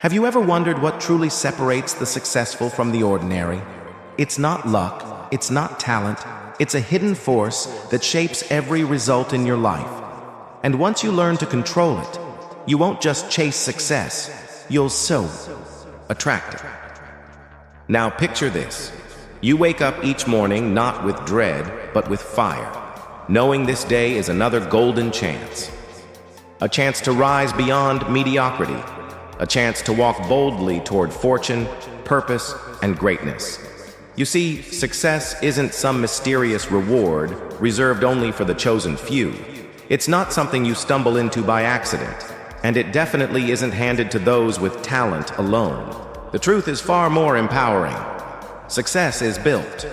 Have you ever wondered what truly separates the successful from the ordinary? It's not luck, it's not talent, it's a hidden force that shapes every result in your life. And once you learn to control it, you won't just chase success, you'll so attract it. Now picture this. You wake up each morning not with dread, but with fire, knowing this day is another golden chance. A chance to rise beyond mediocrity. A chance to walk boldly toward fortune, purpose, and greatness. You see, success isn't some mysterious reward reserved only for the chosen few. It's not something you stumble into by accident, and it definitely isn't handed to those with talent alone. The truth is far more empowering. Success is built.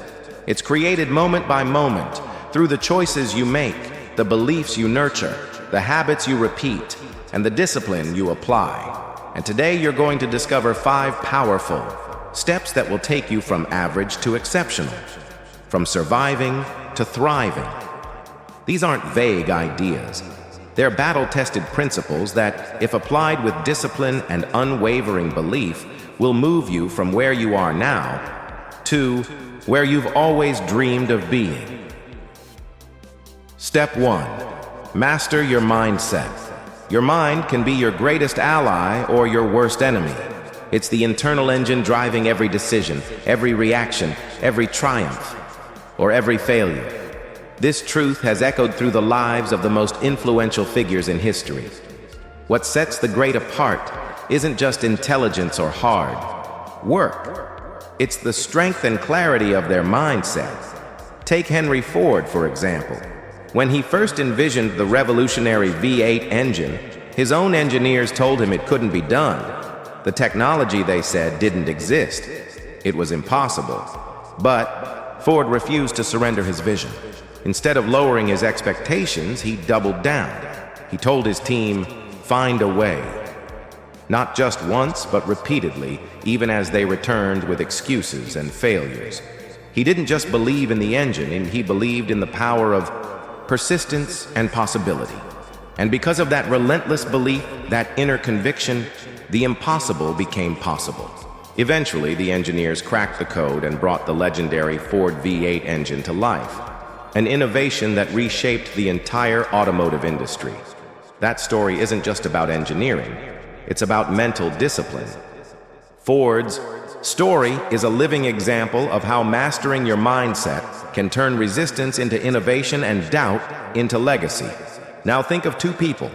It's created moment by moment through the choices you make, the beliefs you nurture, the habits you repeat, and the discipline you apply. And today you're going to discover 5 powerful steps that will take you from average to exceptional, from surviving to thriving. These aren't vague ideas. They're battle-tested principles that, if applied with discipline and unwavering belief, will move you from where you are now to where you've always dreamed of being. Step 1. Master your mindset. Your mind can be your greatest ally or your worst enemy. It's the internal engine driving every decision, every reaction, every triumph, or every failure. This truth has echoed through the lives of the most influential figures in history. What sets the great apart isn't just intelligence or hard work. It's the strength and clarity of their mindset. Take Henry Ford, for example. When he first envisioned the revolutionary V8 engine, his own engineers told him it couldn't be done. The technology, they said, didn't exist. It was impossible. But Ford refused to surrender his vision. Instead of lowering his expectations, he doubled down. He told his team, "Find a way." Not just once, but repeatedly, even as they returned with excuses and failures. He didn't just believe in the engine, he believed in the power of persistence and possibility. And because of that relentless belief, that inner conviction, the impossible became possible. Eventually, the engineers cracked the code and brought the legendary Ford V8 engine to life, an innovation that reshaped the entire automotive industry. That story isn't just about engineering, it's about mental discipline. Ford's story is a living example of how mastering your mindset can turn resistance into innovation and doubt into legacy. Now think of 2 people,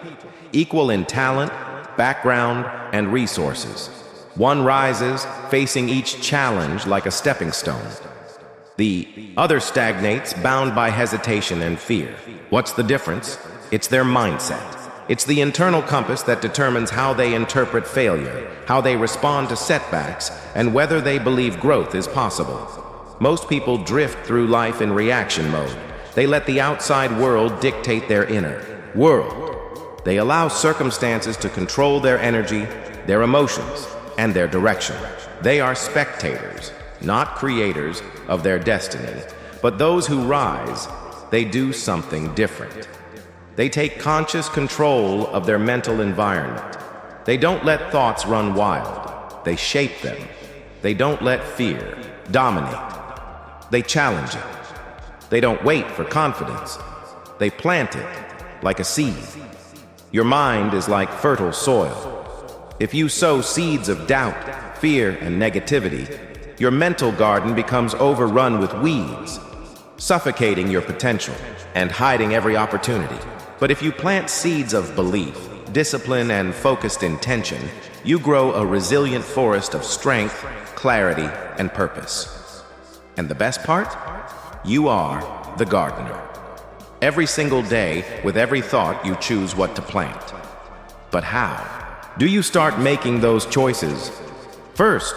equal in talent, background, and resources. One rises, facing each challenge like a stepping stone. The other stagnates, bound by hesitation and fear. What's the difference? It's their mindset. It's the internal compass that determines how they interpret failure, how they respond to setbacks, and whether they believe growth is possible. Most people drift through life in reaction mode. They let the outside world dictate their inner world. They allow circumstances to control their energy, their emotions, and their direction. They are spectators, not creators of their destiny. But those who rise, they do something different. They take conscious control of their mental environment. They don't let thoughts run wild. They shape them. They don't let fear dominate. They challenge it. They don't wait for confidence. They plant it like a seed. Your mind is like fertile soil. If you sow seeds of doubt, fear, and negativity, your mental garden becomes overrun with weeds, suffocating your potential and hiding every opportunity. But if you plant seeds of belief, discipline, and focused intention, you grow a resilient forest of strength, clarity, and purpose. And the best part? You are the gardener. Every single day, with every thought, you choose what to plant. But how? Do you start making those choices? First,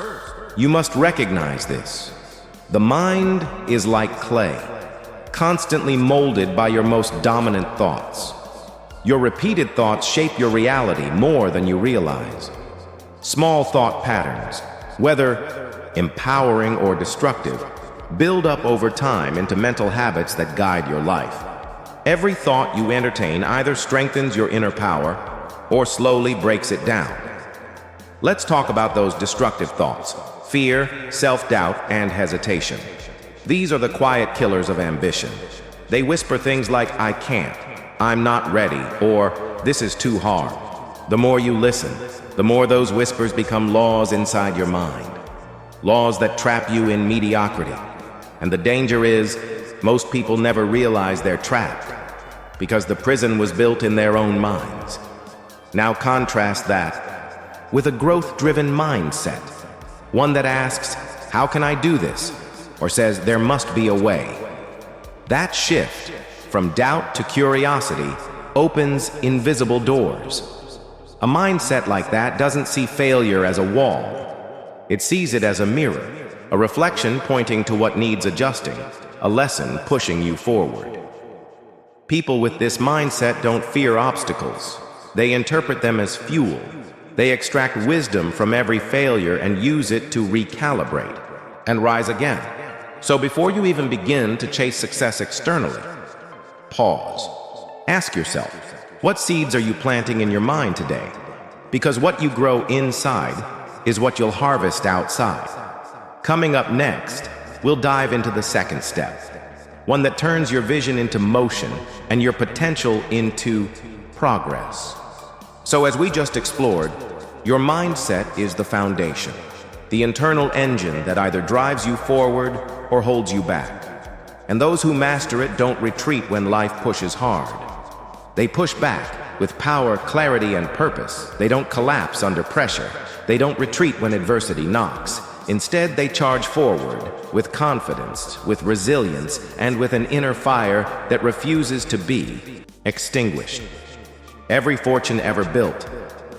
you must recognize this. The mind is like clay, constantly molded by your most dominant thoughts. Your repeated thoughts shape your reality more than you realize. Small thought patterns, whether empowering or destructive, build up over time into mental habits that guide your life. Every thought you entertain either strengthens your inner power or slowly breaks it down. Let's talk about those destructive thoughts: fear, self-doubt, and hesitation. These are the quiet killers of ambition. They whisper things like, "I can't," "I'm not ready," or "this is too hard." The more you listen, the more those whispers become laws inside your mind. Laws that trap you in mediocrity. And the danger is, most people never realize they're trapped, because the prison was built in their own minds. Now contrast that with a growth-driven mindset. One that asks, "How can I do this?" or says, "There must be a way." That shift from doubt to curiosity opens invisible doors. A mindset like that doesn't see failure as a wall. It sees it as a mirror, a reflection pointing to what needs adjusting, a lesson pushing you forward. People with this mindset don't fear obstacles. They interpret them as fuel. They extract wisdom from every failure and use it to recalibrate and rise again. So before you even begin to chase success externally, pause. Ask yourself, what seeds are you planting in your mind today? Because what you grow inside is what you'll harvest outside. Coming up next, we'll dive into the second step, one that turns your vision into motion and your potential into progress. So as we just explored, your mindset is the foundation, the internal engine that either drives you forward or holds you back. And those who master it don't retreat when life pushes hard. They push back with power, clarity, and purpose. They don't collapse under pressure. They don't retreat when adversity knocks. Instead, they charge forward with confidence, with resilience, and with an inner fire that refuses to be extinguished. Every fortune ever built,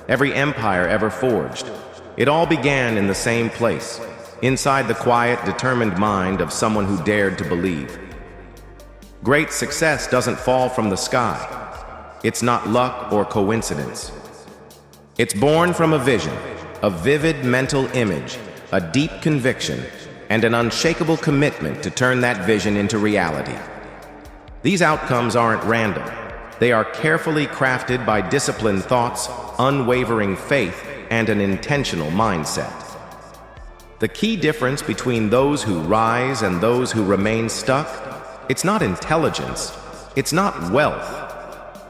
every empire ever forged, it all began in the same place, inside the quiet, determined mind of someone who dared to believe. Great success doesn't fall from the sky. It's not luck or coincidence. It's born from a vision, a vivid mental image, a deep conviction, and an unshakable commitment to turn that vision into reality. These outcomes aren't random. They are carefully crafted by disciplined thoughts, unwavering faith, and an intentional mindset. The key difference between those who rise and those who remain stuck, it's not intelligence, it's not wealth.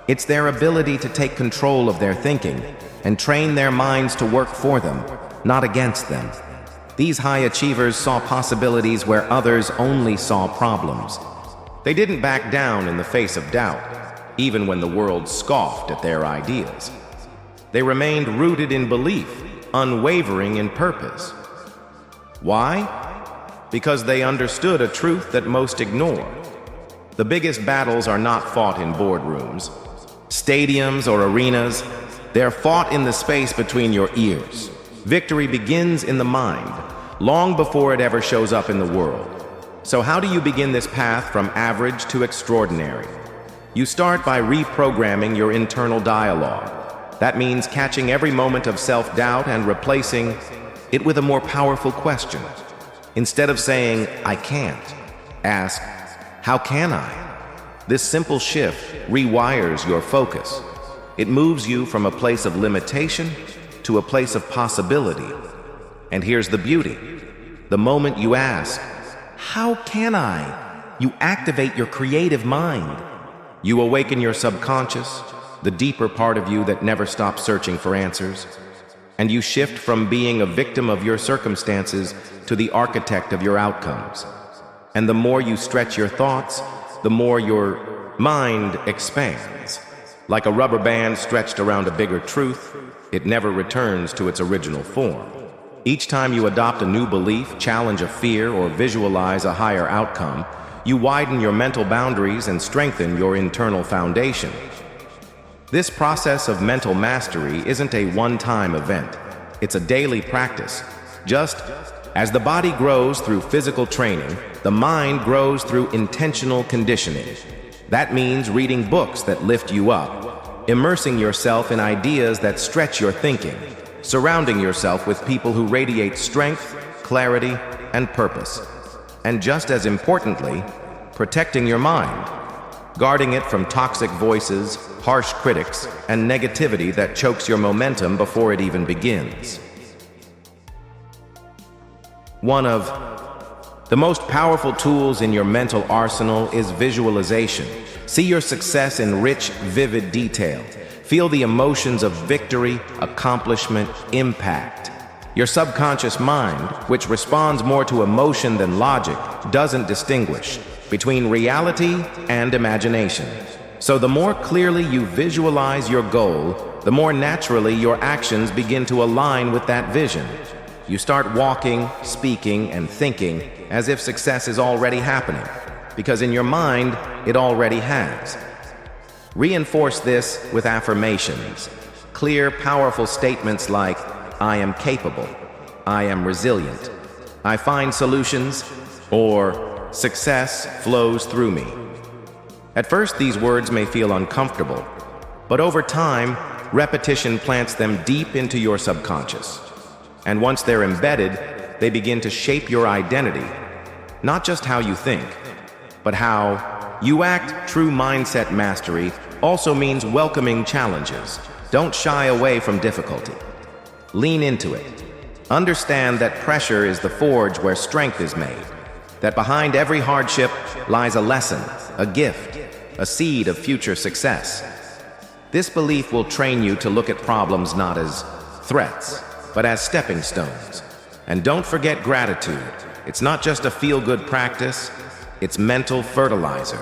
It's their ability to take control of their thinking and train their minds to work for them, not against them. These high achievers saw possibilities where others only saw problems. They didn't back down in the face of doubt, even when the world scoffed at their ideas. They remained rooted in belief, unwavering in purpose. Why? Because they understood a truth that most ignore. The biggest battles are not fought in boardrooms, stadiums, or arenas. They're fought in the space between your ears. Victory begins in the mind, long before it ever shows up in the world. So how do you begin this path from average to extraordinary? You start by reprogramming your internal dialogue. That means catching every moment of self-doubt and replacing it with a more powerful question. Instead of saying, "I can't," ask, "How can I?" This simple shift rewires your focus. It moves you from a place of limitation to a place of possibility. And here's the beauty. The moment you ask, "How can I?" you activate your creative mind. You awaken your subconscious, the deeper part of you that never stops searching for answers. And you shift from being a victim of your circumstances to the architect of your outcomes. And the more you stretch your thoughts, the more your mind expands. Like a rubber band stretched around a bigger truth, it never returns to its original form. Each time you adopt a new belief, challenge a fear, or visualize a higher outcome, you widen your mental boundaries and strengthen your internal foundation. This process of mental mastery isn't a one-time event. It's a daily practice. Just as the body grows through physical training, the mind grows through intentional conditioning. That means reading books that lift you up, immersing yourself in ideas that stretch your thinking, surrounding yourself with people who radiate strength, clarity, and purpose. And just as importantly, protecting your mind, guarding it from toxic voices, harsh critics, and negativity that chokes your momentum before it even begins. One of the most powerful tools in your mental arsenal is visualization. See your success in rich, vivid detail. Feel the emotions of victory, accomplishment, impact. Your subconscious mind, which responds more to emotion than logic, doesn't distinguish between reality and imagination. So the more clearly you visualize your goal, the more naturally your actions begin to align with that vision. You start walking, speaking, and thinking as if success is already happening, because in your mind, it already has. Reinforce this with affirmations. Clear, powerful statements like, I am capable, I am resilient, I find solutions, or success flows through me. At first, these words may feel uncomfortable, but over time, repetition plants them deep into your subconscious. And once they're embedded, they begin to shape your identity, not just how you think, but how you act. True mindset mastery also means welcoming challenges. Don't shy away from difficulty. Lean into it. Understand that pressure is the forge where strength is made, that behind every hardship lies a lesson, a gift, a seed of future success. This belief will train you to look at problems not as threats, but as stepping stones. And don't forget gratitude. It's not just a feel-good practice, it's mental fertilizer.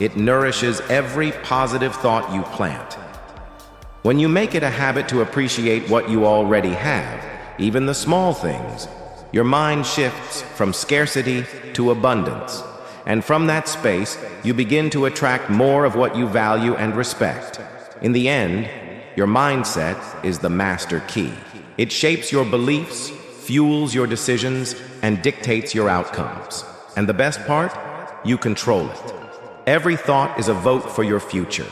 It nourishes every positive thought you plant. When you make it a habit to appreciate what you already have, even the small things, your mind shifts from scarcity to abundance. And from that space, you begin to attract more of what you value and respect. In the end, your mindset is the master key. It shapes your beliefs, fuels your decisions, and dictates your outcomes. And the best part? You control it. Every thought is a vote for your future.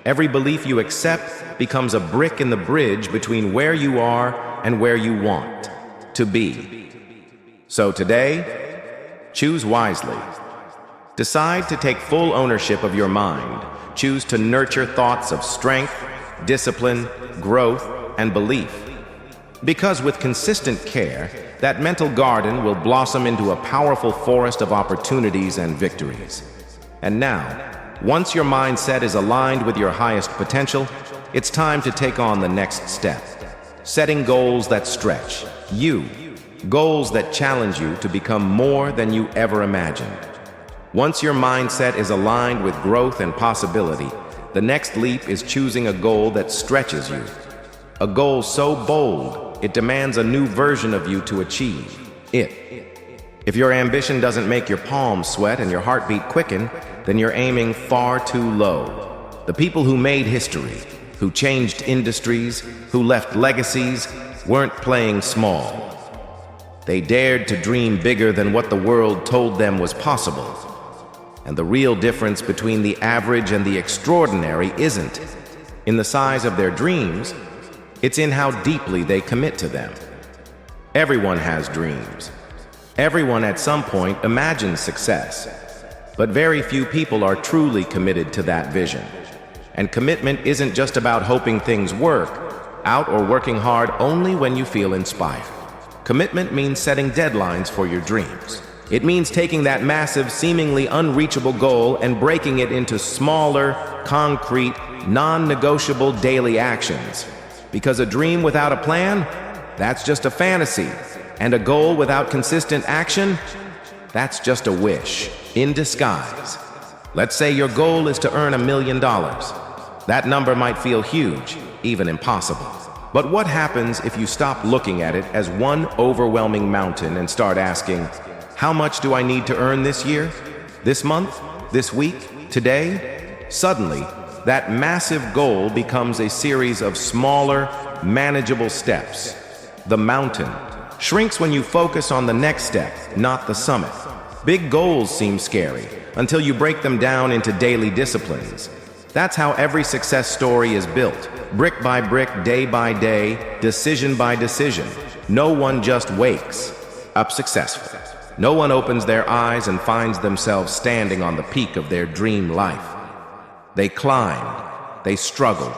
Every belief you accept becomes a brick in the bridge between where you are and where you want to be. So today, choose wisely. Decide to take full ownership of your mind. Choose to nurture thoughts of strength, discipline, growth, and belief. Because with consistent care, that mental garden will blossom into a powerful forest of opportunities and victories. And now, once your mindset is aligned with your highest potential, it's time to take on the next step. Setting goals that stretch you, goals that challenge you to become more than you ever imagined. Once your mindset is aligned with growth and possibility, the next leap is choosing a goal that stretches you. A goal so bold, it demands a new version of you to achieve it. If your ambition doesn't make your palms sweat and your heartbeat quicken, then you're aiming far too low. The people who made history, who changed industries, who left legacies, weren't playing small. They dared to dream bigger than what the world told them was possible. And the real difference between the average and the extraordinary isn't in the size of their dreams, it's in how deeply they commit to them. Everyone has dreams. Everyone at some point imagines success. But very few people are truly committed to that vision. And commitment isn't just about hoping things work out or working hard only when you feel inspired. Commitment means setting deadlines for your dreams. It means taking that massive, seemingly unreachable goal and breaking it into smaller, concrete, non-negotiable daily actions. Because a dream without a plan, that's just a fantasy. And a goal without consistent action, that's just a wish in disguise. Let's say your goal is to earn $1 million. That number might feel huge, even impossible. But what happens if you stop looking at it as one overwhelming mountain and start asking, how much do I need to earn this year? This month? This week? Today? Suddenly, that massive goal becomes a series of smaller, manageable steps. The mountain shrinks when you focus on the next step, not the summit. Big goals seem scary until you break them down into daily disciplines. That's how every success story is built, brick by brick, day by day, decision by decision. No one just wakes up successful. No one opens their eyes and finds themselves standing on the peak of their dream life. They climbed, they struggled,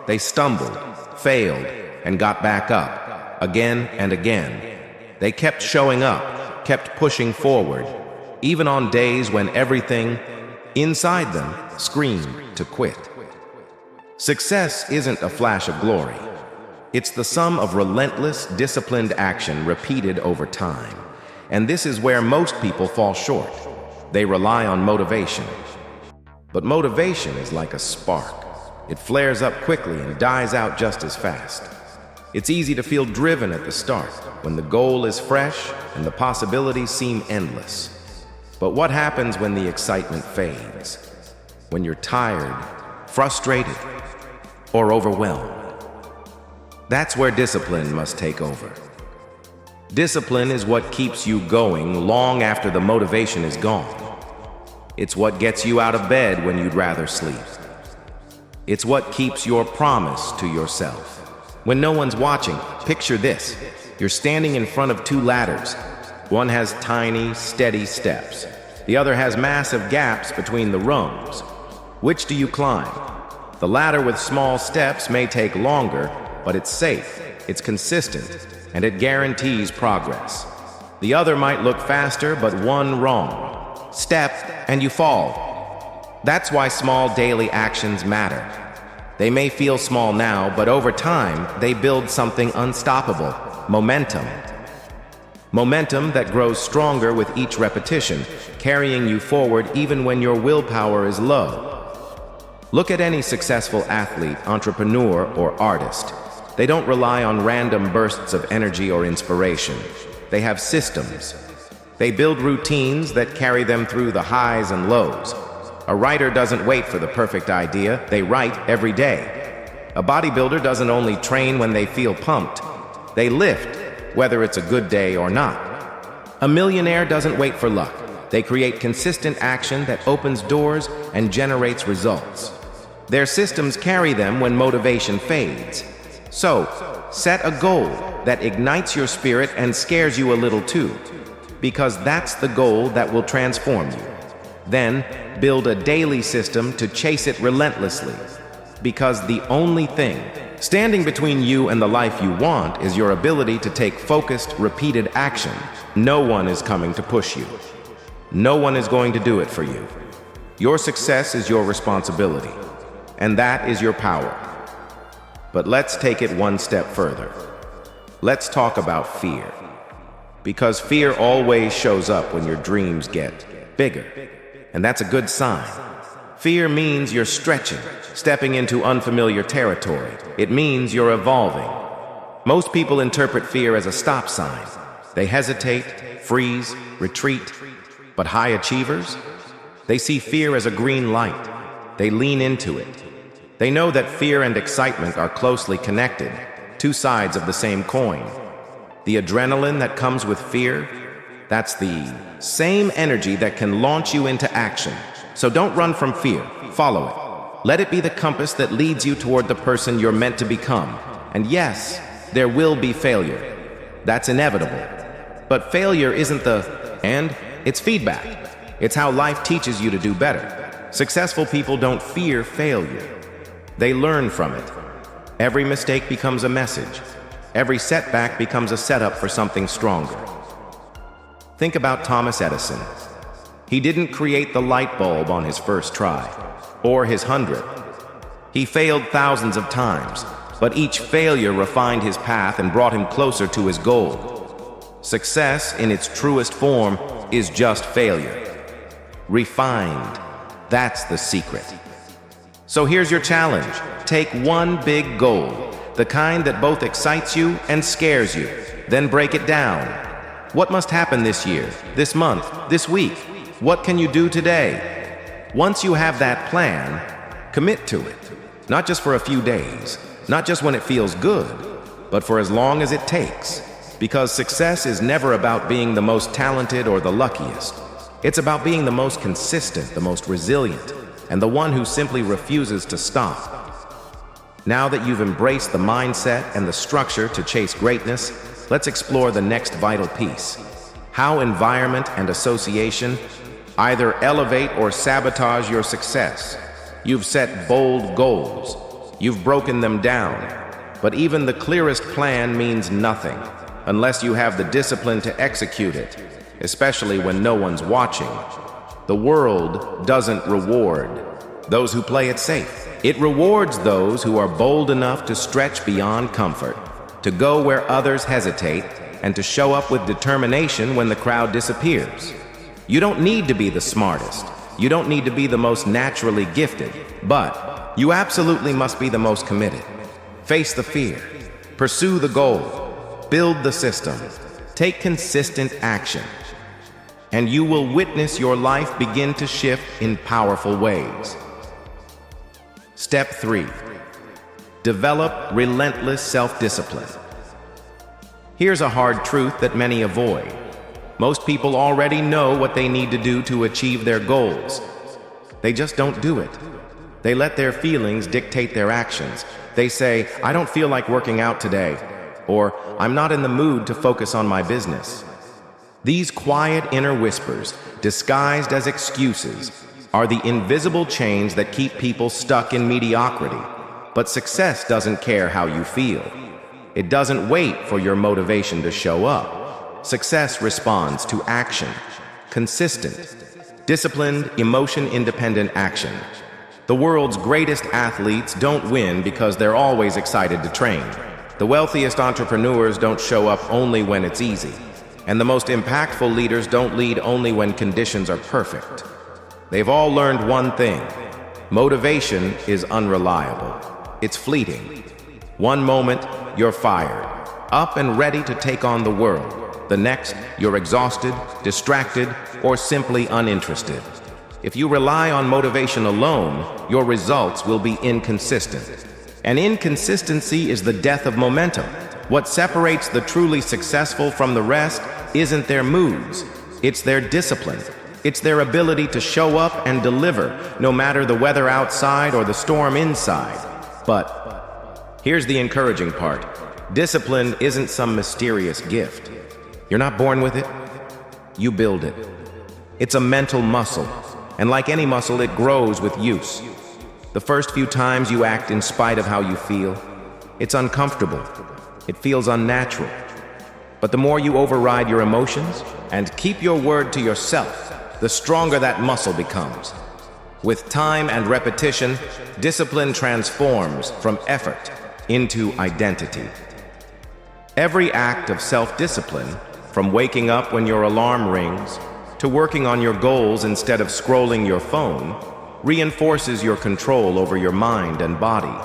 they stumbled, failed, and got back up, again and again. They kept showing up, kept pushing forward, even on days when everything inside them screamed to quit. Success isn't a flash of glory. It's the sum of relentless, disciplined action repeated over time. And this is where most people fall short. They rely on motivation. But motivation is like a spark. It flares up quickly and dies out just as fast. It's easy to feel driven at the start, when the goal is fresh and the possibilities seem endless. But what happens when the excitement fades? When you're tired, frustrated, or overwhelmed? That's where discipline must take over. Discipline is what keeps you going long after the motivation is gone. It's what gets you out of bed when you'd rather sleep. It's what keeps your promise to yourself. When no one's watching, picture this. You're standing in front of two ladders. One has tiny, steady steps. The other has massive gaps between the rungs. Which do you climb? The ladder with small steps may take longer, but it's safe, it's consistent, and it guarantees progress. The other might look faster, but one wrong step and you fall. That's why small daily actions matter. They may feel small now, but over time, they build something unstoppable: momentum. Momentum that grows stronger with each repetition, carrying you forward even when your willpower is low. Look at any successful athlete, entrepreneur, or artist. They don't rely on random bursts of energy or inspiration. They have systems. They build routines that carry them through the highs and lows. A writer doesn't wait for the perfect idea, they write every day. A bodybuilder doesn't only train when they feel pumped, they lift, whether it's a good day or not. A millionaire doesn't wait for luck. They create consistent action that opens doors and generates results. Their systems carry them when motivation fades. So, set a goal that ignites your spirit and scares you a little too, because that's the goal that will transform you. Then, build a daily system to chase it relentlessly, because the only thing standing between you and the life you want is your ability to take focused, repeated action. No one is coming to push you. No one is going to do it for you. Your success is your responsibility, and that is your power. But let's take it one step further. Let's talk about fear. Because fear always shows up when your dreams get bigger. And that's a good sign. Fear means you're stretching, stepping into unfamiliar territory. It means you're evolving. Most people interpret fear as a stop sign. They hesitate, freeze, retreat. But high achievers? They see fear as a green light. They lean into it. They know that fear and excitement are closely connected, two sides of the same coin. The adrenaline that comes with fear, that's the same energy that can launch you into action. So don't run from fear, follow it. Let it be the compass that leads you toward the person you're meant to become. And yes, there will be failure. That's inevitable. But failure isn't the end, it's feedback. It's how life teaches you to do better. Successful people don't fear failure. They learn from it. Every mistake becomes a message. Every setback becomes a setup for something stronger. Think about Thomas Edison. He didn't create the light bulb on his first try, or his 100th. He failed thousands of times, but each failure refined his path and brought him closer to his goal. Success, in its truest form, is just failure. Refined. That's the secret. So here's your challenge. Take one big goal, the kind that both excites you and scares you. Then break it down. What must happen this year, this month, this week? What can you do today? Once you have that plan, commit to it. Not just for a few days, not just when it feels good, but for as long as it takes. Because success is never about being the most talented or the luckiest. It's about being the most consistent, the most resilient, and the one who simply refuses to stop. Now that you've embraced the mindset and the structure to chase greatness, let's explore the next vital piece. How environment and association either elevate or sabotage your success. You've set bold goals. You've broken them down. But even the clearest plan means nothing unless you have the discipline to execute it. especially when no one's watching. The world doesn't reward those who play it safe. It rewards those who are bold enough to stretch beyond comfort, to go where others hesitate, and to show up with determination when the crowd disappears. You don't need to be the smartest. You don't need to be the most naturally gifted, but you absolutely must be the most committed. Face the fear. Pursue the goal. Build the system. Take consistent action. And you will witness your life begin to shift in powerful ways. Step 3. Develop relentless self-discipline. Here's a hard truth that many avoid. Most people already know what they need to do to achieve their goals. They just don't do it. They let their feelings dictate their actions. They say, "I don't feel like working out today," or "I'm not in the mood to focus on my business." These quiet inner whispers, disguised as excuses, are the invisible chains that keep people stuck in mediocrity. But success doesn't care how you feel. It doesn't wait for your motivation to show up. Success responds to action. Consistent, disciplined, emotion-independent action. The world's greatest athletes don't win because they're always excited to train. The wealthiest entrepreneurs don't show up only when it's easy. And the most impactful leaders don't lead only when conditions are perfect. They've all learned one thing. Motivation is unreliable. It's fleeting. One moment, you're fired, up and ready to take on the world. The next, you're exhausted, distracted, or simply uninterested. If you rely on motivation alone, your results will be inconsistent. And inconsistency is the death of momentum. What separates the truly successful from the rest isn't their moods, it's their discipline. It's their ability to show up and deliver, no matter the weather outside or the storm inside. But here's the encouraging part. Discipline isn't some mysterious gift. You're not born with it, you build it. It's a mental muscle, and like any muscle, it grows with use. The first few times you act in spite of how you feel, it's uncomfortable. It feels unnatural. But the more you override your emotions and keep your word to yourself, the stronger that muscle becomes. With time and repetition, discipline transforms from effort into identity. Every act of self-discipline, from waking up when your alarm rings to working on your goals instead of scrolling your phone, reinforces your control over your mind and body.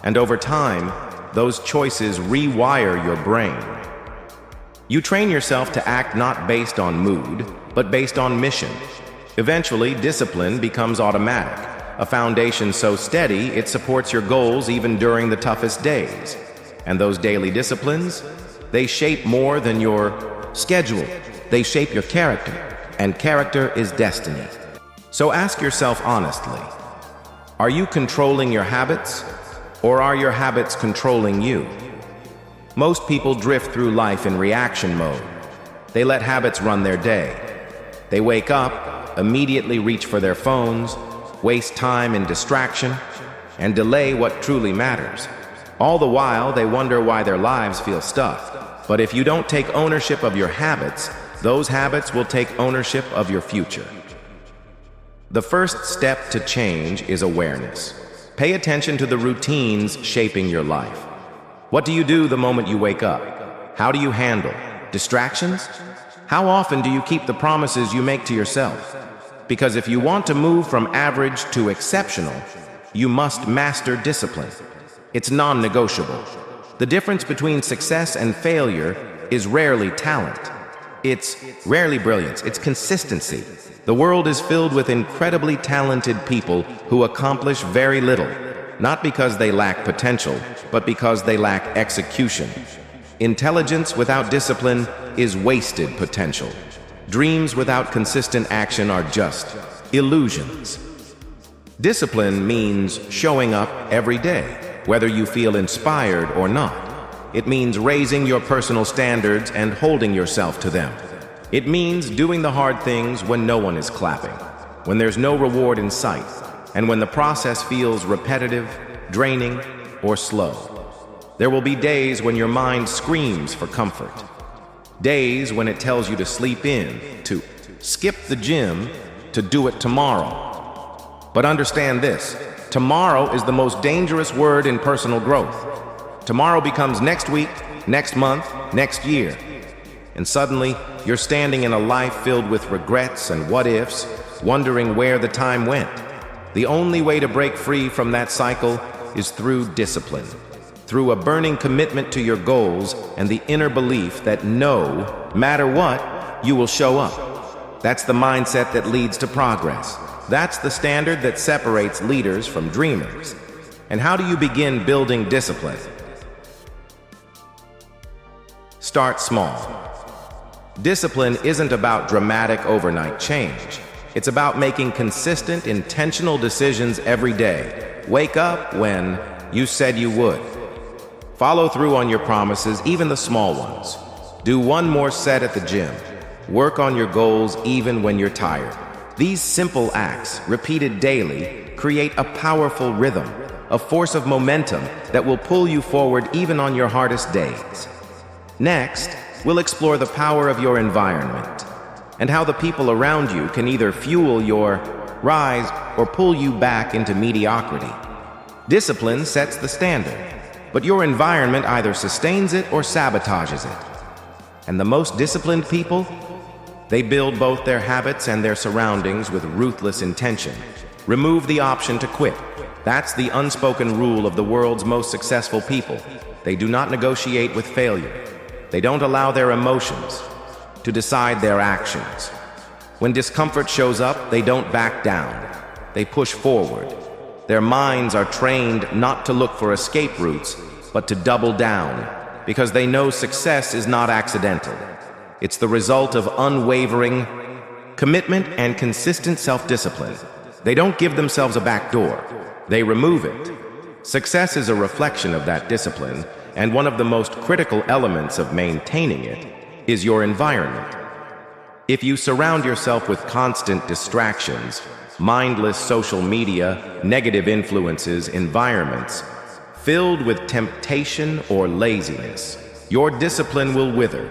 And over time, those choices rewire your brain. You train yourself to act not based on mood, but based on mission. Eventually, discipline becomes automatic, a foundation so steady it supports your goals even during the toughest days. And those daily disciplines, they shape more than your schedule. They shape your character, and character is destiny. So ask yourself honestly, are you controlling your habits, or are your habits controlling you? Most people drift through life in reaction mode. They let habits run their day. They wake up, immediately reach for their phones, waste time in distraction, and delay what truly matters. All the while, they wonder why their lives feel stuck. But if you don't take ownership of your habits, those habits will take ownership of your future. The first step to change is awareness. Pay attention to the routines shaping your life. What do you do the moment you wake up? How do you handle distractions? How often do you keep the promises you make to yourself? Because if you want to move from average to exceptional, you must master discipline. It's non-negotiable. The difference between success and failure is rarely talent. It's rarely brilliance, it's consistency. The world is filled with incredibly talented people who accomplish very little, not because they lack potential, but because they lack execution. Intelligence without discipline is wasted potential. Dreams without consistent action are just illusions. Discipline means showing up every day, whether you feel inspired or not. It means raising your personal standards and holding yourself to them. It means doing the hard things when no one is clapping, when there's no reward in sight, and when the process feels repetitive, draining, or slow. There will be days when your mind screams for comfort. Days when it tells you to sleep in, to skip the gym, to do it tomorrow. But understand this, tomorrow is the most dangerous word in personal growth. Tomorrow becomes next week, next month, next year. And suddenly, you're standing in a life filled with regrets and what-ifs, wondering where the time went. The only way to break free from that cycle is through discipline, through a burning commitment to your goals and the inner belief that no matter what, you will show up. That's the mindset that leads to progress. That's the standard that separates leaders from dreamers. And how do you begin building discipline? Start small. Discipline isn't about dramatic overnight change. It's about making consistent, intentional decisions every day. Wake up when you said you would. Follow through on your promises, even the small ones. Do one more set at the gym. Work on your goals even when you're tired. These simple acts, repeated daily, create a powerful rhythm, a force of momentum that will pull you forward even on your hardest days. Next, we'll explore the power of your environment and how the people around you can either fuel your rise or pull you back into mediocrity. Discipline sets the standard, but your environment either sustains it or sabotages it. And the most disciplined people, they build both their habits and their surroundings with ruthless intention. Remove the option to quit. That's the unspoken rule of the world's most successful people. They do not negotiate with failure. They don't allow their emotions to decide their actions. When discomfort shows up, they don't back down. They push forward. Their minds are trained not to look for escape routes, but to double down, because they know success is not accidental. It's the result of unwavering commitment and consistent self-discipline. They don't give themselves a back door. They remove it. Success is a reflection of that discipline, and one of the most critical elements of maintaining it is your environment. If you surround yourself with constant distractions, mindless social media, negative influences, environments filled with temptation or laziness, your discipline will wither.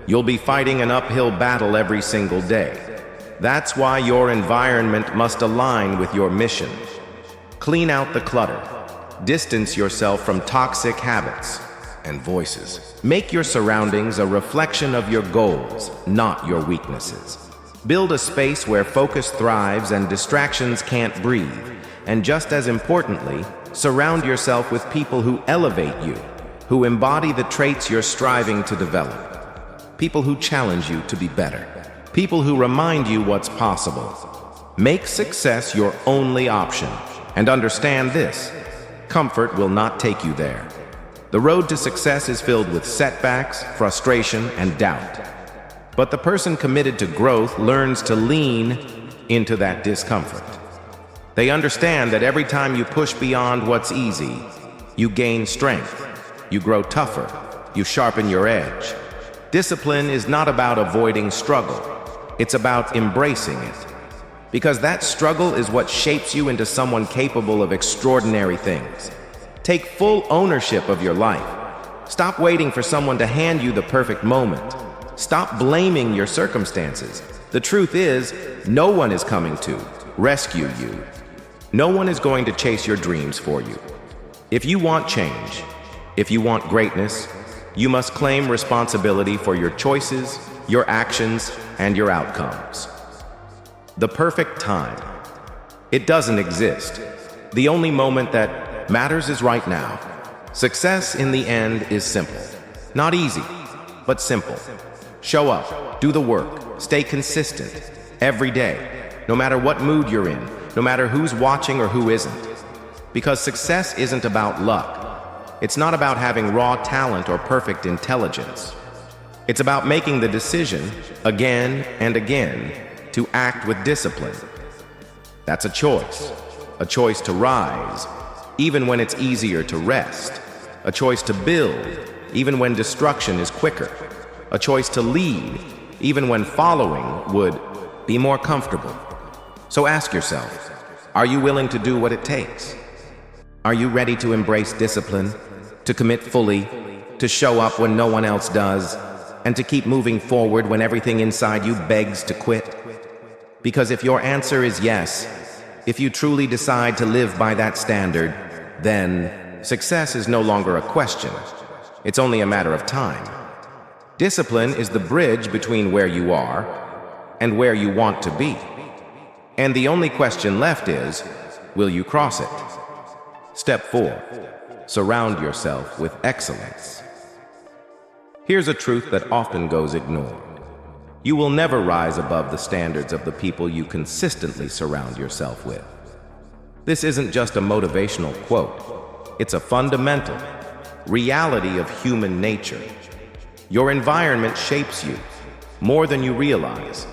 You'll be fighting an uphill battle every single day. That's why your environment must align with your mission. Clean out the clutter. Distance yourself from toxic habits and voices. Make your surroundings a reflection of your goals, not your weaknesses. Build a space where focus thrives and distractions can't breathe. And just as importantly, surround yourself with people who elevate you, who embody the traits you're striving to develop. People who challenge you to be better. People who remind you what's possible. Make success your only option. And understand this, comfort will not take you there. The road to success is filled with setbacks, frustration, and doubt. But the person committed to growth learns to lean into that discomfort. They understand that every time you push beyond what's easy, you gain strength, you grow tougher, you sharpen your edge. Discipline is not about avoiding struggle. It's about embracing it. Because that struggle is what shapes you into someone capable of extraordinary things. Take full ownership of your life. Stop waiting for someone to hand you the perfect moment. Stop blaming your circumstances. The truth is, no one is coming to rescue you. No one is going to chase your dreams for you. If you want change, if you want greatness, you must claim responsibility for your choices, your actions, and your outcomes. The perfect time. It doesn't exist. The only moment that matters is right now. Success in the end is simple. Not easy, but simple. Show up, do the work, stay consistent every day, no matter what mood you're in, no matter who's watching or who isn't. Because success isn't about luck. It's not about having raw talent or perfect intelligence. It's about making the decision again and again to act with discipline. That's a choice to rise, even when it's easier to rest, a choice to build, even when destruction is quicker, a choice to lead, even when following would be more comfortable. So ask yourself, are you willing to do what it takes? Are you ready to embrace discipline, to commit fully, to show up when no one else does? and to keep moving forward when everything inside you begs to quit? Because if your answer is yes, if you truly decide to live by that standard, then success is no longer a question. It's only a matter of time. Discipline is the bridge between where you are and where you want to be. And the only question left is, will you cross it? Step 4. Surround yourself with excellence. Here's a truth that often goes ignored. You will never rise above the standards of the people you consistently surround yourself with. This isn't just a motivational quote. It's a fundamental reality of human nature. Your environment shapes you more than you realize.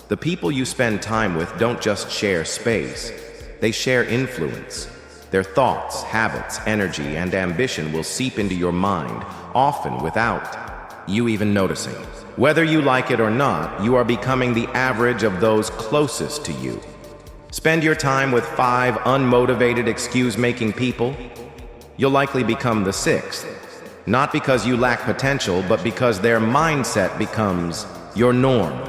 The people you spend time with don't just share space, they share influence. Their thoughts, habits, energy, and ambition will seep into your mind, often without you even noticing. Whether you like it or not, you are becoming the average of those closest to you. Spend your time with 5 unmotivated excuse-making people. You'll likely become the 6th, not because you lack potential, but because their mindset becomes your norm.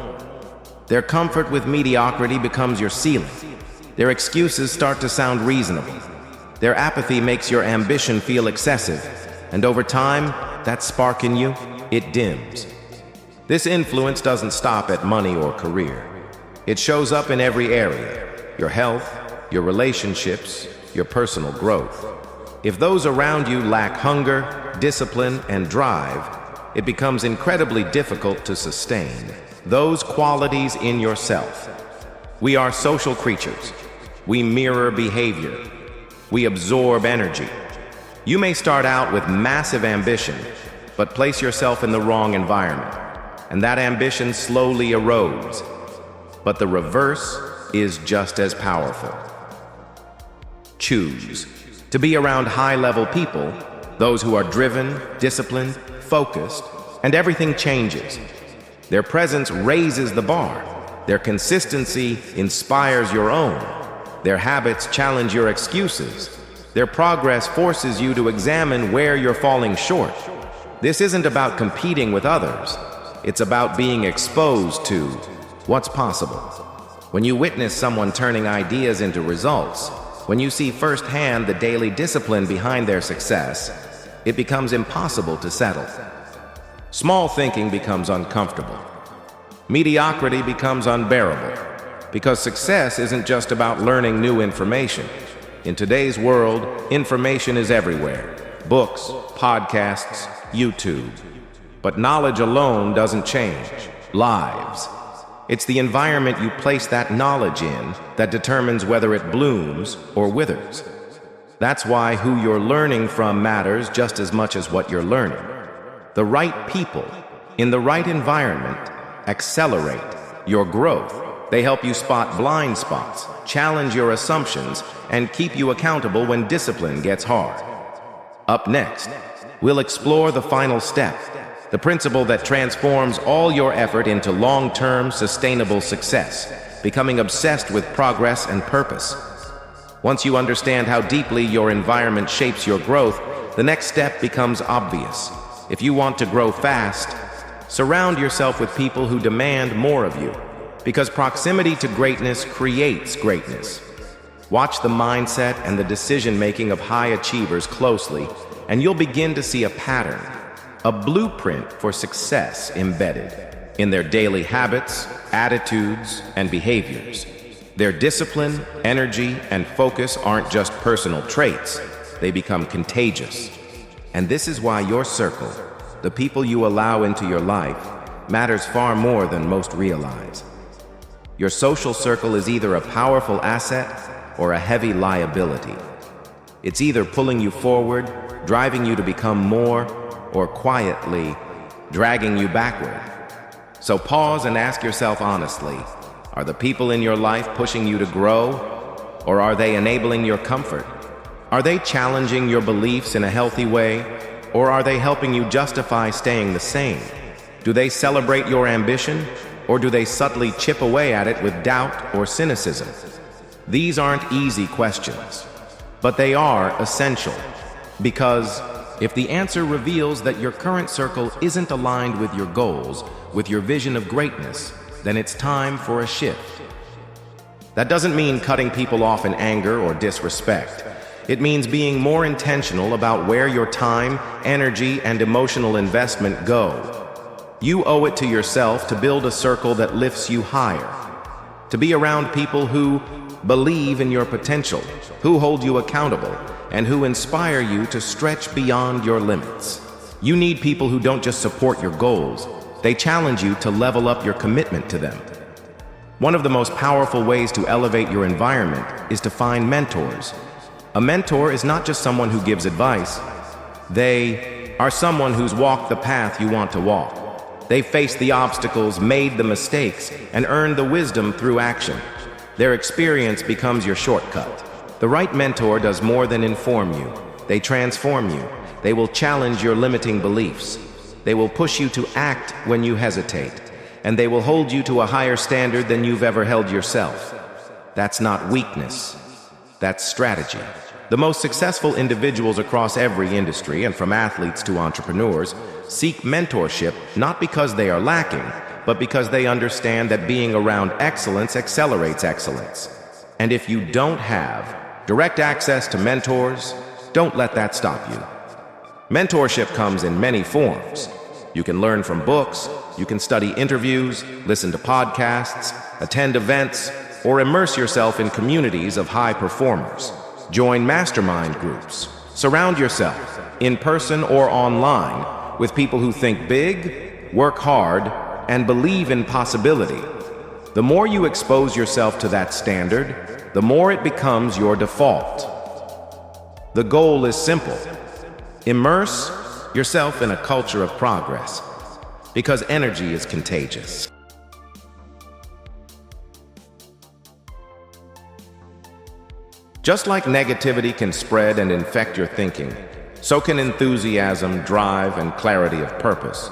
Their comfort with mediocrity becomes your ceiling. Their excuses start to sound reasonable. Their apathy makes your ambition feel excessive, and over time, that spark in you, it dims. This influence doesn't stop at money or career. It shows up in every area: your health, your relationships, your personal growth. If those around you lack hunger, discipline, and drive, it becomes incredibly difficult to sustain those qualities in yourself. We are social creatures. We mirror behavior. We absorb energy. You may start out with massive ambition, but place yourself in the wrong environment, and that ambition slowly erodes. But the reverse is just as powerful. Choose to be around high-level people, those who are driven, disciplined, focused, and everything changes. Their presence raises the bar. Their consistency inspires your own. Their habits challenge your excuses. Their progress forces you to examine where you're falling short. This isn't about competing with others. It's about being exposed to what's possible. When you witness someone turning ideas into results, when you see firsthand the daily discipline behind their success, it becomes impossible to settle. Small thinking becomes uncomfortable. Mediocrity becomes unbearable, because success isn't just about learning new information. In today's world, information is everywhere: books, podcasts, YouTube. But knowledge alone doesn't change lives. It's the environment you place that knowledge in that determines whether it blooms or withers. That's why who you're learning from matters just as much as what you're learning. The right people, in the right environment, accelerate your growth. They help you spot blind spots, challenge your assumptions, and keep you accountable when discipline gets hard. Up next, we'll explore the final step, the principle that transforms all your effort into long-term, sustainable success, becoming obsessed with progress and purpose. Once you understand how deeply your environment shapes your growth, the next step becomes obvious. If you want to grow fast, surround yourself with people who demand more of you, because proximity to greatness creates greatness. Watch the mindset and the decision-making of high achievers closely, and you'll begin to see a pattern, a blueprint for success embedded in their daily habits, attitudes, and behaviors. Their discipline, energy, and focus aren't just personal traits, they become contagious. And this is why your circle, the people you allow into your life, matters far more than most realize. Your social circle is either a powerful asset or a heavy liability. It's either pulling you forward, driving you to become more, or quietly dragging you backward. So pause and ask yourself honestly, are the people in your life pushing you to grow, or are they enabling your comfort? Are they challenging your beliefs in a healthy way, or are they helping you justify staying the same? Do they celebrate your ambition, or do they subtly chip away at it with doubt or cynicism? These aren't easy questions, but they are essential, because If the answer reveals that your current circle isn't aligned with your goals, with your vision of greatness, then it's time for a shift. That doesn't mean cutting people off in anger or disrespect. It means being more intentional about where your time, energy, and emotional investment go. You owe it to yourself to build a circle that lifts you higher, to be around people who believe in your potential, who hold you accountable, and who inspire you to stretch beyond your limits. You need people who don't just support your goals, they challenge you to level up your commitment to them. One of the most powerful ways to elevate your environment is to find mentors. A mentor is not just someone who gives advice. They are someone who's walked the path you want to walk. They've faced the obstacles, made the mistakes, and earned the wisdom through action. Their experience becomes your shortcut. The right mentor does more than inform you. They transform you. They will challenge your limiting beliefs. They will push you to act when you hesitate. And they will hold you to a higher standard than you've ever held yourself. That's not weakness. That's strategy. The most successful individuals across every industry, and from athletes to entrepreneurs, seek mentorship not because they are lacking, but because they understand that being around excellence accelerates excellence. And if you don't have direct access to mentors, don't let that stop you. Mentorship comes in many forms. You can learn from books, you can study interviews, listen to podcasts, attend events, or immerse yourself in communities of high performers. Join mastermind groups. Surround yourself, in person or online, with people who think big, work hard, and believe in possibility. The more you expose yourself to that standard, the more it becomes your default. The goal is simple. Immerse yourself in a culture of progress, because energy is contagious. Just like negativity can spread and infect your thinking, so can enthusiasm, drive, and clarity of purpose.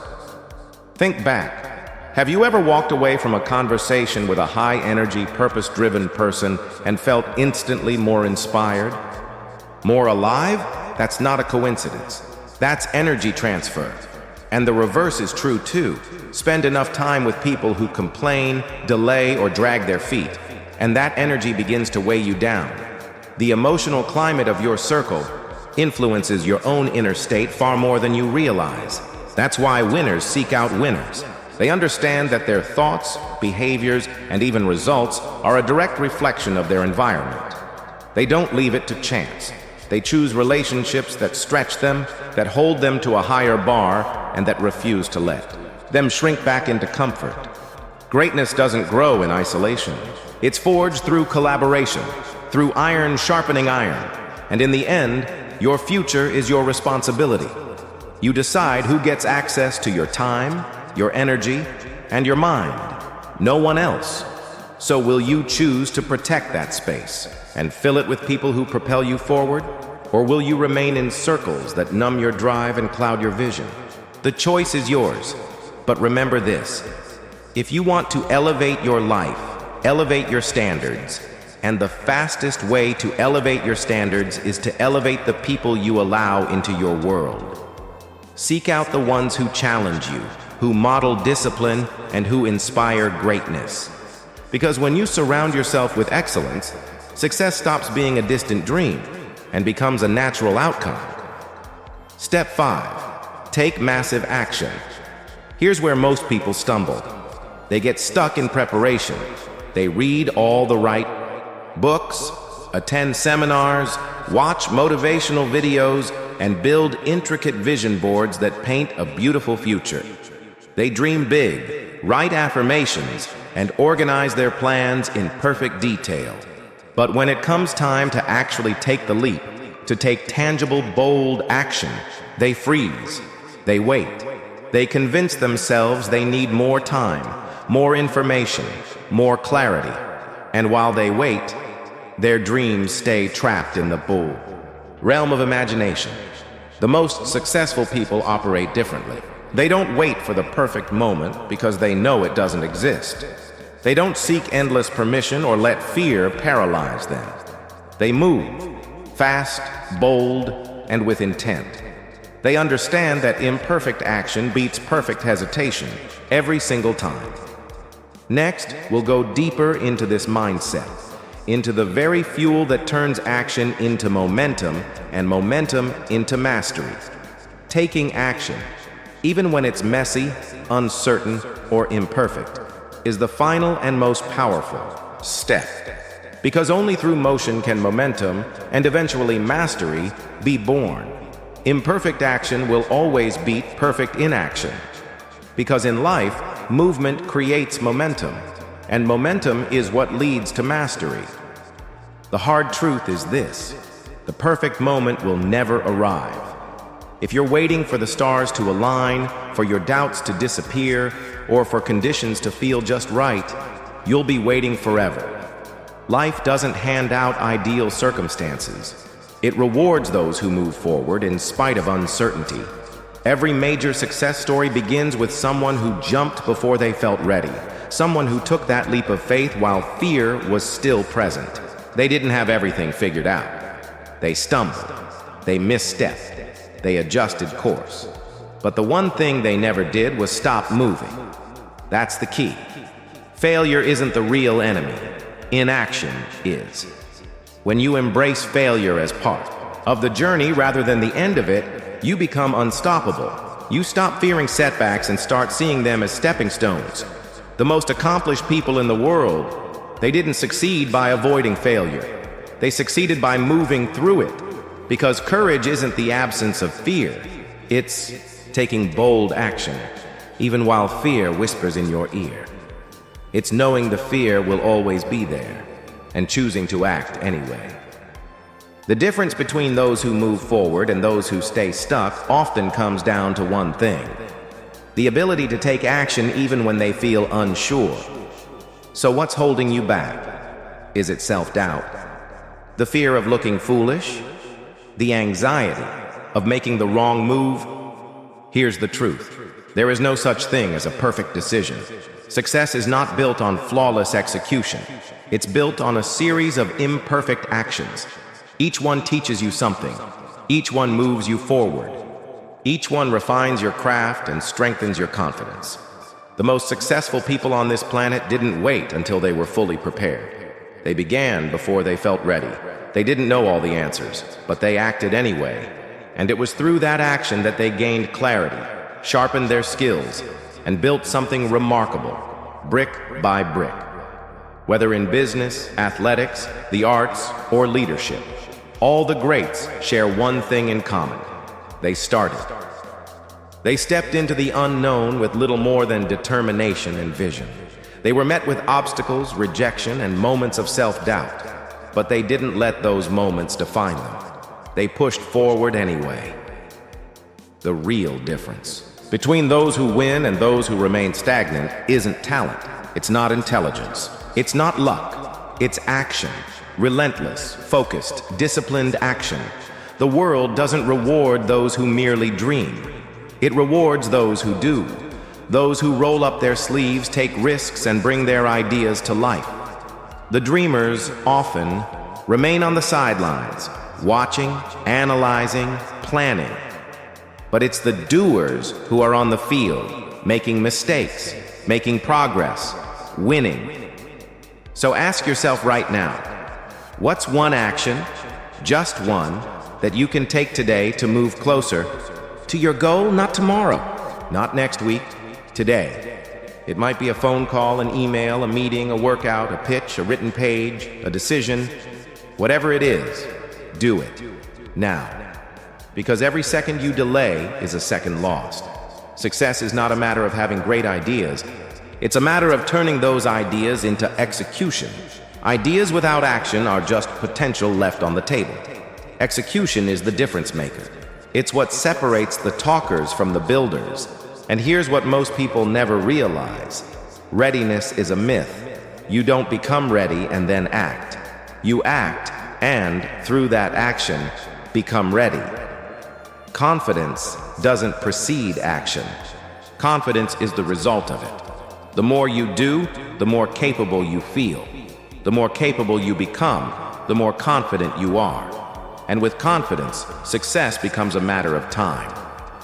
Think back. Have you ever walked away from a conversation with a high-energy, purpose-driven person and felt instantly more inspired? More alive? That's not a coincidence. That's energy transfer. And the reverse is true too. Spend enough time with people who complain, delay, or drag their feet, and that energy begins to weigh you down. The emotional climate of your circle influences your own inner state far more than you realize. That's why winners seek out winners. They understand that their thoughts, behaviors, and even results are a direct reflection of their environment. They don't leave it to chance. They choose relationships that stretch them, that hold them to a higher bar, and that refuse to let them shrink back into comfort. Greatness doesn't grow in isolation. It's forged through collaboration, through iron sharpening iron. And in the end, your future is your responsibility. You decide who gets access to your time, your energy, and your mind. No one else. So will you choose to protect that space and fill it with people who propel you forward? Or will you remain in circles that numb your drive and cloud your vision? The choice is yours. But remember this: if you want to elevate your life, elevate your standards. And the fastest way to elevate your standards is to elevate the people you allow into your world. Seek out the ones who challenge you, who model discipline, and who inspire greatness. Because when you surround yourself with excellence, success stops being a distant dream and becomes a natural outcome. Step 5. Take massive action. Here's where most people stumble. They get stuck in preparation. They read all the right books, attend seminars, watch motivational videos, and build intricate vision boards that paint a beautiful future. They dream big, write affirmations, and organize their plans in perfect detail. But when it comes time to actually take the leap, to take tangible, bold action, they freeze. They wait. They convince themselves they need more time, more information, more clarity. And while they wait, their dreams stay trapped in the realm of imagination. The most successful people operate differently. They don't wait for the perfect moment because they know it doesn't exist. They don't seek endless permission or let fear paralyze them. They move, fast, bold, and with intent. They understand that imperfect action beats perfect hesitation every single time. Next, we'll go deeper into this mindset, into the very fuel that turns action into momentum and momentum into mastery. Taking action, even when it's messy, uncertain, or imperfect, is the final and most powerful step. Because only through motion can momentum, and eventually mastery, be born. Imperfect action will always beat perfect inaction. Because in life, movement creates momentum, and momentum is what leads to mastery. The hard truth is this: the perfect moment will never arrive. If you're waiting for the stars to align, for your doubts to disappear, or for conditions to feel just right, you'll be waiting forever. Life doesn't hand out ideal circumstances. It rewards those who move forward in spite of uncertainty. Every major success story begins with someone who jumped before they felt ready, someone who took that leap of faith while fear was still present. They didn't have everything figured out. They stumbled. They misstepped. They adjusted course. But the one thing they never did was stop moving. That's the key. Failure isn't the real enemy. Inaction is. When you embrace failure as part of the journey rather than the end of it, you become unstoppable. You stop fearing setbacks and start seeing them as stepping stones. The most accomplished people in the world, they didn't succeed by avoiding failure. They succeeded by moving through it. Because courage isn't the absence of fear. It's taking bold action, even while fear whispers in your ear. It's knowing the fear will always be there, and choosing to act anyway. The difference between those who move forward and those who stay stuck often comes down to one thing: the ability to take action even when they feel unsure. So what's holding you back? Is it self-doubt? The fear of looking foolish? The anxiety of making the wrong move? Here's the truth. There is no such thing as a perfect decision. Success is not built on flawless execution. It's built on a series of imperfect actions. Each one teaches you something. Each one moves you forward. Each one refines your craft and strengthens your confidence. The most successful people on this planet didn't wait until they were fully prepared. They began before they felt ready. They didn't know all the answers, but they acted anyway. And it was through that action that they gained clarity, sharpened their skills, and built something remarkable, brick by brick. Whether in business, athletics, the arts, or leadership, all the greats share one thing in common: they started. They stepped into the unknown with little more than determination and vision. They were met with obstacles, rejection, and moments of self-doubt, but they didn't let those moments define them. They pushed forward anyway. The real difference between those who win and those who remain stagnant isn't talent. It's not intelligence. It's not luck. It's action. Relentless, focused, disciplined action. The world doesn't reward those who merely dream. It rewards those who do. Those who roll up their sleeves, take risks, and bring their ideas to life. The dreamers often remain on the sidelines, watching, analyzing, planning. But it's the doers who are on the field, making mistakes, making progress, winning. So ask yourself right now, what's one action, just one, that you can take today to move closer to your goal? Not tomorrow, not next week, today. It might be a phone call, an email, a meeting, a workout, a pitch, a written page, a decision. Whatever it is, do it now. Because every second you delay is a second lost. Success is not a matter of having great ideas. It's a matter of turning those ideas into execution. Ideas without action are just potential left on the table. Execution is the difference maker. It's what separates the talkers from the builders. And here's what most people never realize. Readiness is a myth. You don't become ready and then act. You act, and through that action, become ready. Confidence doesn't precede action. Confidence is the result of it. The more you do, the more capable you feel. The more capable you become, the more confident you are. And with confidence, success becomes a matter of time.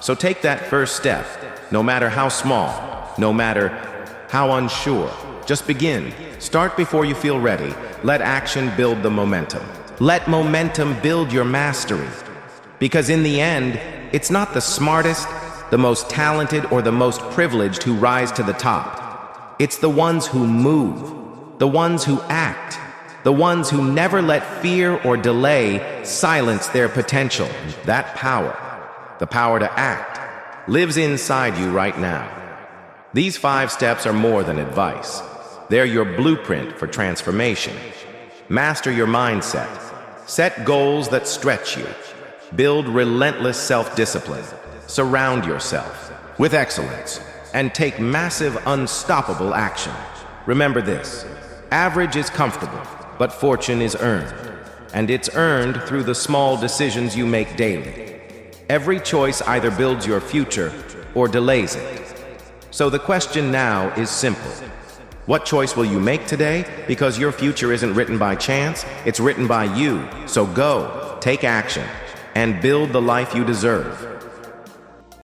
So take that first step, no matter how small, no matter how unsure. Just begin. Start before you feel ready. Let action build the momentum. Let momentum build your mastery. Because in the end, it's not the smartest, the most talented, or the most privileged who rise to the top. It's the ones who move, the ones who act, the ones who never let fear or delay silence their potential. That power, the power to act, lives inside you right now. These 5 steps are more than advice. They're your blueprint for transformation. Master your mindset. Set goals that stretch you. Build relentless self-discipline. Surround yourself with excellence and take massive, unstoppable action. Remember this: average is comfortable, but fortune is earned. And it's earned through the small decisions you make daily. Every choice either builds your future or delays it. So the question now is simple. What choice will you make today? Because your future isn't written by chance, it's written by you. So go, take action, and build the life you deserve.